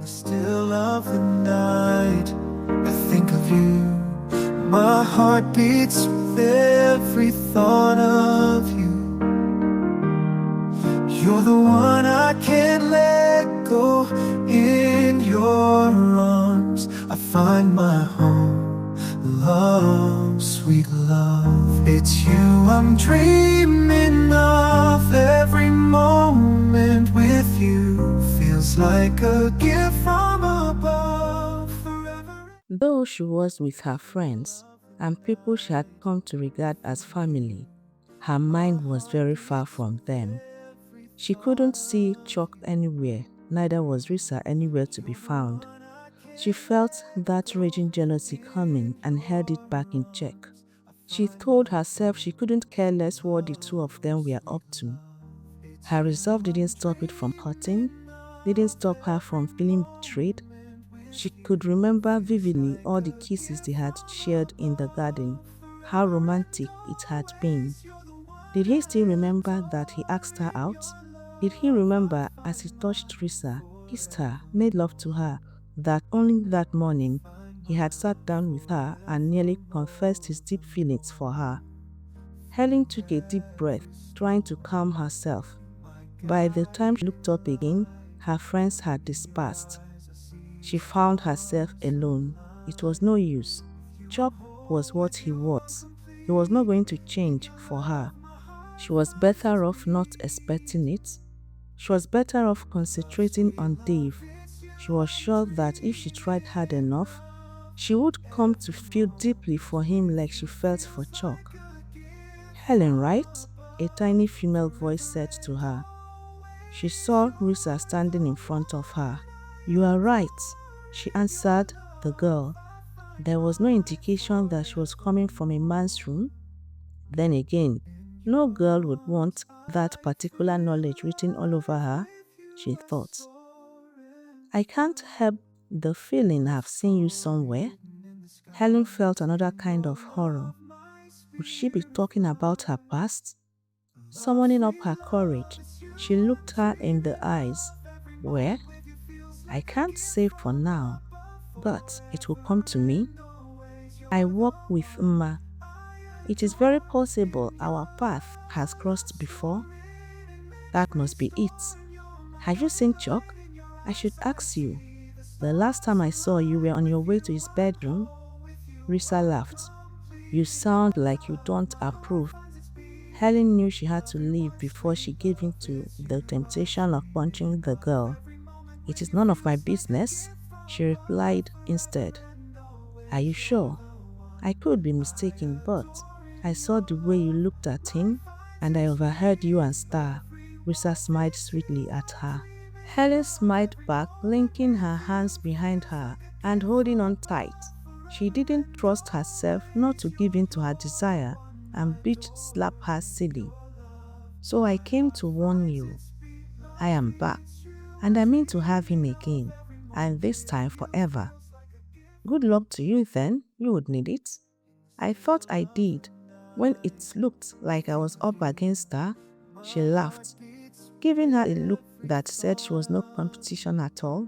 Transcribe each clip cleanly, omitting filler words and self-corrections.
the still of the night, I think of you. My heart beats with every thought of you. You're the one I can't let go. In your arms I find my home. Love, sweet love, it's you I'm dreaming of. Every moment with you feels like a gift from above. Forever. Though she was with her friends and people she had come to regard as family, her mind was very far from them. She couldn't see Chuck anywhere, neither was Risa anywhere to be found. She felt that raging jealousy coming and held it back in check. She told herself she couldn't care less what the two of them were up to. Her resolve didn't stop it from hurting, didn't stop her from feeling betrayed. She could remember vividly all the kisses they had shared in the garden, how romantic it had been. Did he still remember that he asked her out? Did he remember as he touched Risa, kissed her, made love to her, that only that morning he had sat down with her and nearly confessed his deep feelings for her? Helen took a deep breath, trying to calm herself. By the time she looked up again, her friends had dispersed. She found herself alone. It was no use. Chuck was what he was. He was not going to change for her. She was better off not expecting it. She was better off concentrating on Dave. She was sure that if she tried hard enough, she would come to feel deeply for him like she felt for Chuck. Helen, right? A tiny female voice said to her. She saw Risa standing in front of her. You are right, she answered the girl. There was no indication that she was coming from a man's room. Then again, no girl would want that particular knowledge written all over her, she thought. I can't help the feeling I've seen you somewhere. Helen felt another kind of horror. Would she be talking about her past? Summoning up her courage, she looked her in the eyes. Where? I can't say for now, but it will come to me. I walk with Mma. It is very possible our path has crossed before. That must be it. Have you seen Chuck? I should ask you. The last time I saw you were on your way to his bedroom. Risa laughed. You sound like you don't approve. Helen knew she had to leave before she gave in to the temptation of punching the girl. It is none of my business, she replied instead. Are you sure? I could be mistaken, but I saw the way you looked at him, and I overheard you and Star. Risa smiled sweetly at her. Helen smiled back, linking her hands behind her and holding on tight. She didn't trust herself not to give in to her desire and bitch slap her silly. So I came to warn you. I am back, and I mean to have him again, and this time forever. Good luck to you then, you would need it. I thought I did. When it looked like I was up against her, she laughed, giving her a look that said she was no competition at all.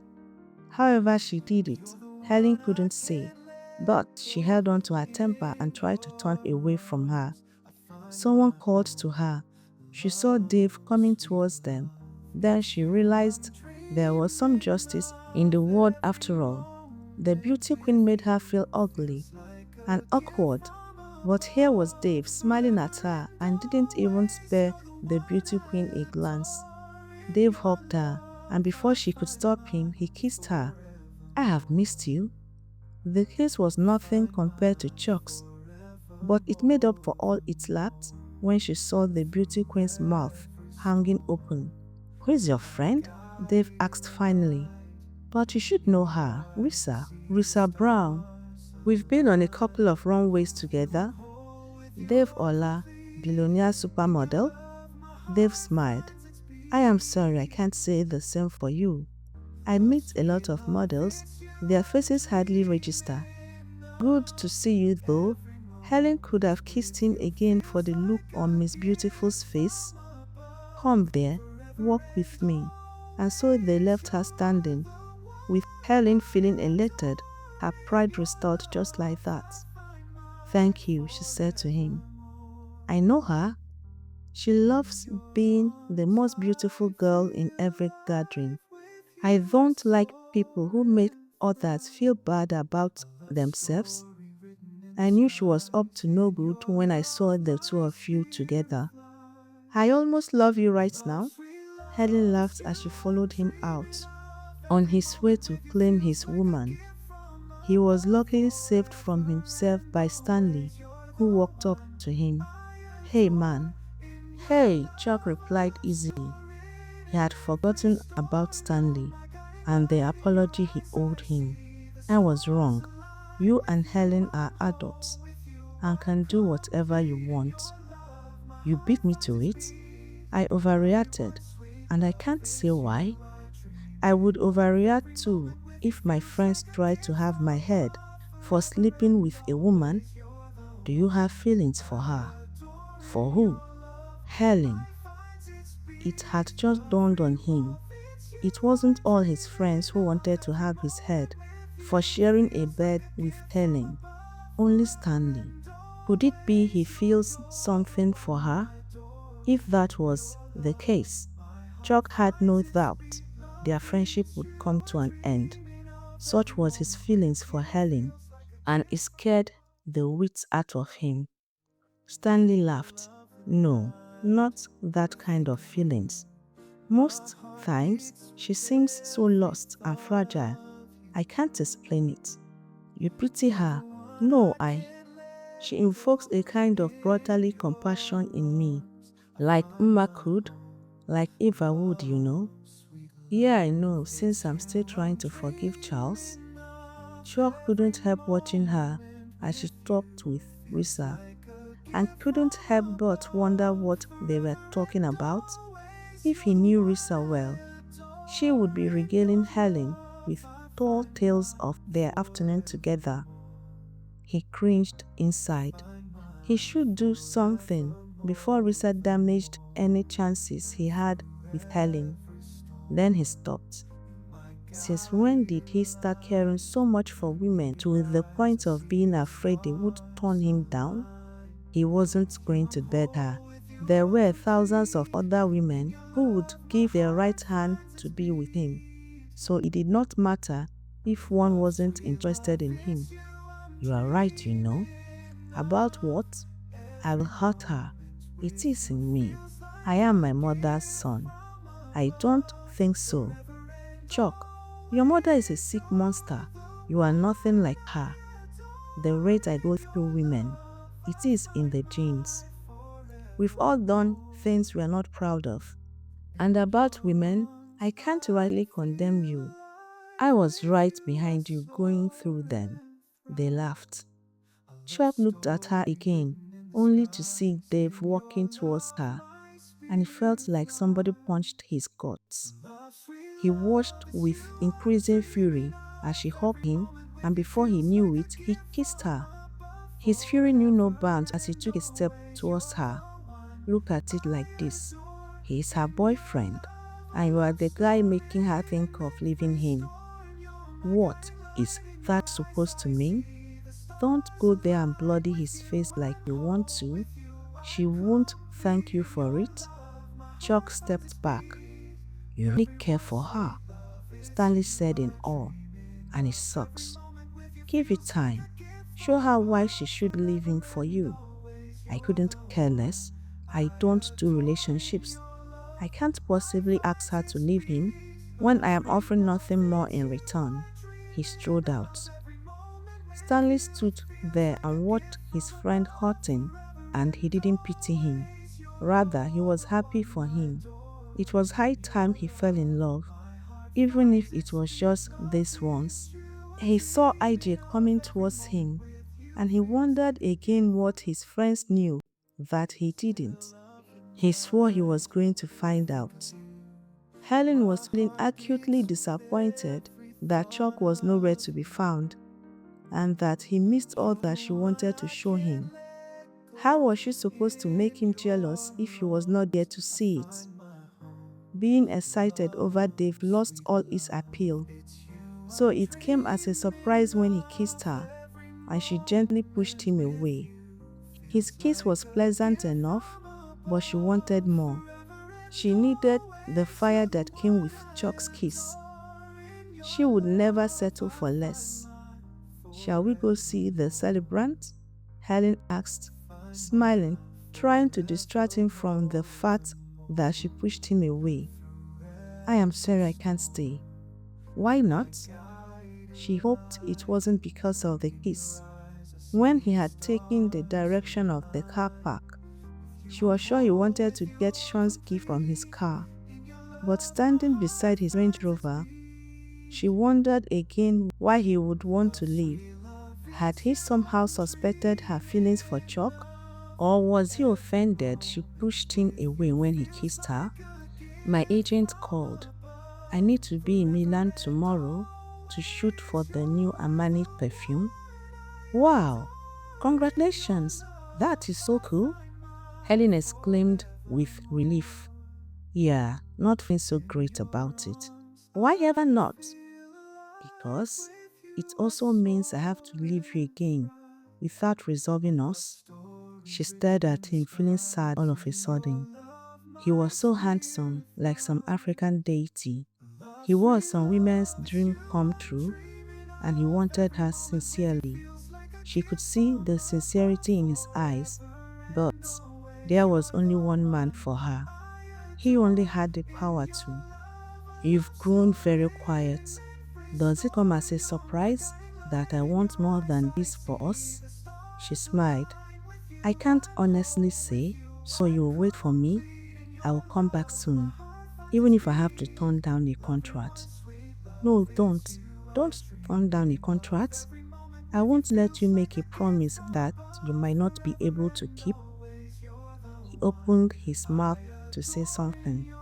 However she did it, Helen couldn't say, but she held on to her temper and tried to turn away from her. Someone called to her. She saw Dave coming towards them. Then she realized there was some justice in the world after all. The beauty queen made her feel ugly and awkward, but here was Dave smiling at her and didn't even spare the beauty queen a glance. Dave hugged her, and before she could stop him, he kissed her. I have missed you. The kiss was nothing compared to Chuck's, but it made up for all it lacked when she saw the beauty queen's mouth hanging open. Who is your friend? Dave asked finally. But you should know her, Risa Brown. We've been on a couple of runways together. Dave Ola, Billionaire supermodel? Dave smiled. I am sorry I can't say the same for you. I meet a lot of models. Their faces hardly register. Good to see you though. Helen could have kissed him again for the look on Miss Beautiful's face. Come there, walk with me. And so they left her standing. With Helen feeling elated, her pride restored just like that. "Thank you," she said to him. "I know her. She loves being the most beautiful girl in every gathering. I don't like people who make others feel bad about themselves. I knew she was up to no good when I saw the two of you together. I almost love you right now." Helen laughed as she followed him out, on his way to claim his woman. He was luckily saved from himself by Stanley, who walked up to him. "Hey, man." "Hey," Chuck replied easily. He had forgotten about Stanley and the apology he owed him. "I was wrong. You and Helen are adults and can do whatever you want. You beat me to it. I overreacted, and I can't say why. I would overreact too if my friends tried to have my head for sleeping with a woman. Do you have feelings for her?" "For who?" "Helen." It had just dawned on him. It wasn't all his friends who wanted to have his head for sharing a bed with Helen. Only Stanley. Could it be he feels something for her? If that was the case, Chuck had no doubt their friendship would come to an end. Such was his feelings for Helen, and it scared the wits out of him. Stanley laughed. "No, not that kind of feelings. Most times, she seems so lost and fragile. I can't explain it. You pity her. No, She invokes a kind of brotherly compassion in me, like Mma could, like Eva would, you know." "Yeah, I know, since I'm still trying to forgive Charles." Chuck couldn't help watching her as she talked with Risa, and couldn't help but wonder what they were talking about. If he knew Risa well, she would be regaling Helen with tall tales of their afternoon together. He cringed inside. He should do something before Risa damaged any chances he had with Helen. Then he stopped. Since when did he start caring so much for women to the point of being afraid they would turn him down? He wasn't going to beg her. There were thousands of other women who would give their right hand to be with him, so it did not matter if one wasn't interested in him. "You are right, you know." "About what?" "I will hurt her. It is in me. I am my mother's son." "I don't think so." "Chuck, your mother is a sick monster. You are nothing like her. The rate I go through women, it is in the genes. We've all done things we are not proud of. And about women, I can't rightly condemn you. I was right behind you going through them." They laughed. Chuck looked at her again, only to see Dave walking towards her, and it felt like somebody punched his guts. He watched with increasing fury as she hugged him, and before he knew it, he kissed her. His fury knew no bounds as he took a step towards her. "Look at it like this. He is her boyfriend, and you are the guy making her think of leaving him. What is that supposed to mean? Don't go there and bloody his face like you want to. She won't thank you for it." Chuck stepped back. "You really care for her," Stanley said in awe, "and it sucks. Give it time. Show her why she should leave him for you." "I couldn't care less. I don't do relationships. I can't possibly ask her to leave him when I am offering nothing more in return." He strode out. Stanley stood there and watched his friend hurting, and he didn't pity him. Rather, he was happy for him. It was high time he fell in love, even if it was just this once. He saw IJ coming towards him, and he wondered again what his friends knew that he didn't. He swore he was going to find out. Helen was feeling acutely disappointed that Chuck was nowhere to be found, and that he missed all that she wanted to show him. How was she supposed to make him jealous if he was not there to see it? Being excited over Dave lost all its appeal. So it came as a surprise when he kissed her, and she gently pushed him away. His kiss was pleasant enough, but she wanted more. She needed the fire that came with Chuck's kiss. She would never settle for less. "Shall we go see the celebrant?" Helen asked, smiling, trying to distract him from the fact that she pushed him away. "I am sorry I can't stay." "Why not?" She hoped it wasn't because of the kiss. When he had taken the direction of the car park, she was sure he wanted to get Sean's gift from his car. But standing beside his Range Rover, she wondered again why he would want to leave. Had he somehow suspected her feelings for Chuck? Or was he offended she pushed him away when he kissed her? "My agent called. I need to be in Milan tomorrow to shoot for the new Armani perfume." "Wow! Congratulations! That is so cool!" Helen exclaimed with relief. "Yeah, not feeling so great about it." "Why ever not?" "Because it also means I have to leave you again without resolving us." She stared at him, feeling sad all of a sudden. He was so handsome, like some African deity. He was some women's dream come true, and he wanted her sincerely. She could see the sincerity in his eyes, but there was only one man for her. He only had the power to. "You've grown very quiet. Does it come as a surprise that I want more than this for us?" She smiled. "I can't honestly say, so you'll wait for me. I will come back soon, even if I have to turn down a contract." "No, don't. Don't turn down a contract. I won't let you make a promise that you might not be able to keep." He opened his mouth to say something,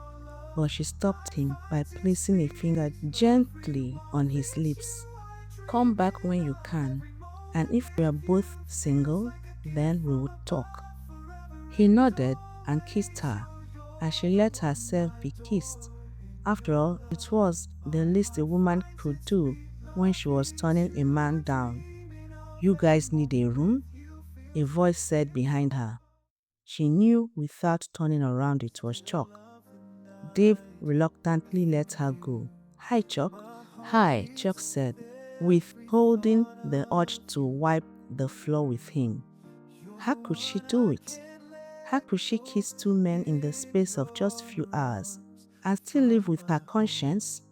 but she stopped him by placing a finger gently on his lips. "Come back when you can, and if we are both single, then we would talk." He nodded and kissed her, and she let herself be kissed. After all, it was the least a woman could do when she was turning a man down. "You guys need a room?" a voice said behind her. She knew without turning around it was Chuck. Dave reluctantly let her go. "Hi, Chuck." "Hi," Chuck said, withholding the urge to wipe the floor with him. How could she do it? How could she kiss two men in the space of just few hours and still live with her conscience?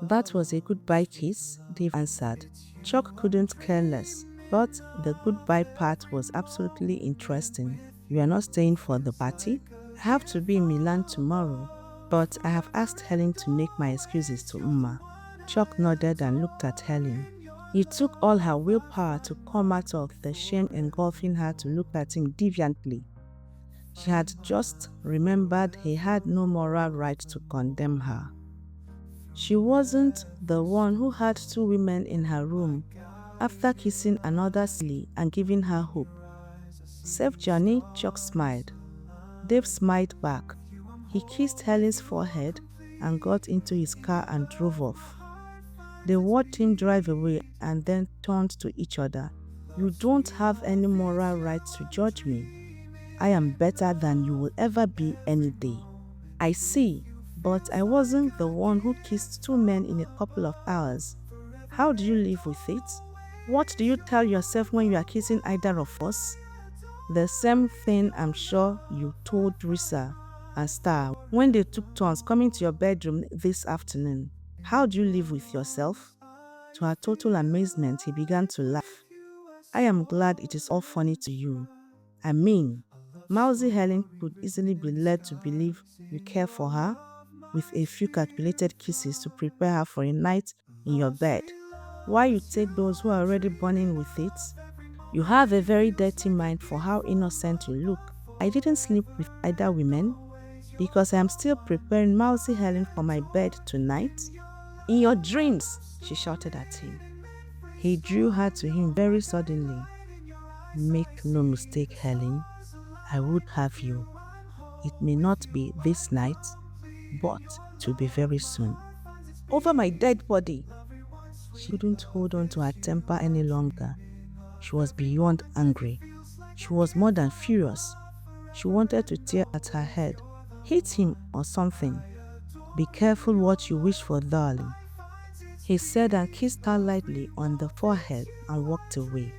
"That was a goodbye kiss," Dave answered. Chuck couldn't care less, but the goodbye part was absolutely interesting. "You are not staying for the party?" "I have to be in Milan tomorrow, but I have asked Helen to make my excuses to Uma." Chuck nodded and looked at Helen. It took all her willpower to come out of the shame engulfing her to look at him deviantly. She had just remembered he had no moral right to condemn her. She wasn't the one who had two women in her room after kissing another silly and giving her hope. "Safe journey," Chuck smiled. Dave smiled back. He kissed Helen's forehead and got into his car and drove off. They watched him drive away and then turned to each other. "You don't have any moral right to judge me. I am better than you will ever be any day." "I see, but I wasn't the one who kissed two men in a couple of hours. How do you live with it? What do you tell yourself when you are kissing either of us?" "The same thing I'm sure you told Risa and Star when they took turns coming to your bedroom this afternoon. How do you live with yourself?" To her total amazement, he began to laugh. "I am glad it is all funny to you. I mean, mousy Helen could easily be led to believe you care for her with a few calculated kisses to prepare her for a night in your bed. Why you take those who are already burning with it? You have a very dirty mind for how innocent you look. I didn't sleep with either women because I am still preparing mousy Helen for my bed tonight." "In your dreams," she shouted at him. He drew her to him very suddenly. "Make no mistake, Helen, I would have you. It may not be this night, but it will be very soon." "Over my dead body." She couldn't hold on to her temper any longer. She was beyond angry. She was more than furious. She wanted to tear at her head, hit him or something. "Be careful what you wish for, darling," he said and kissed her lightly on the forehead and walked away.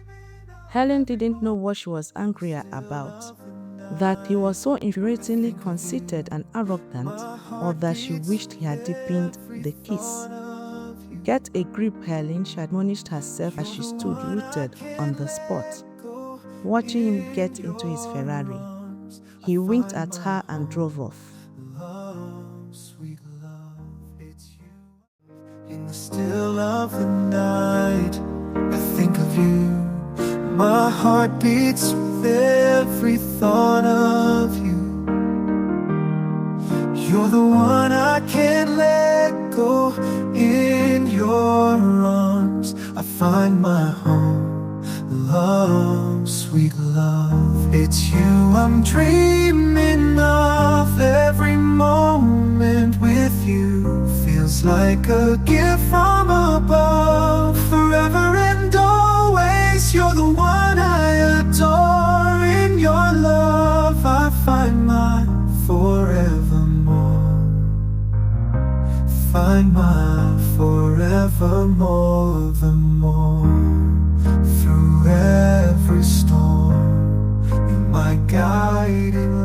Helen didn't know what she was angrier about, that he was so infuriatingly conceited and arrogant, or that she wished he had deepened the kiss. "Get a grip, Helen," she admonished herself as she stood rooted on the spot, watching him get into his Ferrari. He winked at her and drove off. Sweet love, it's you. In the still of the night, I think of you. My heart beats with every thought of you. You're the one I can't let go. In your arms I find my home. Love, sweet love, it's you I'm dreaming of. Every moment with you feels like a gift from above. Forever and always, you're the one I adore. In your love I find my forevermore. Find my forevermore, the more. Through every storm, you're my guiding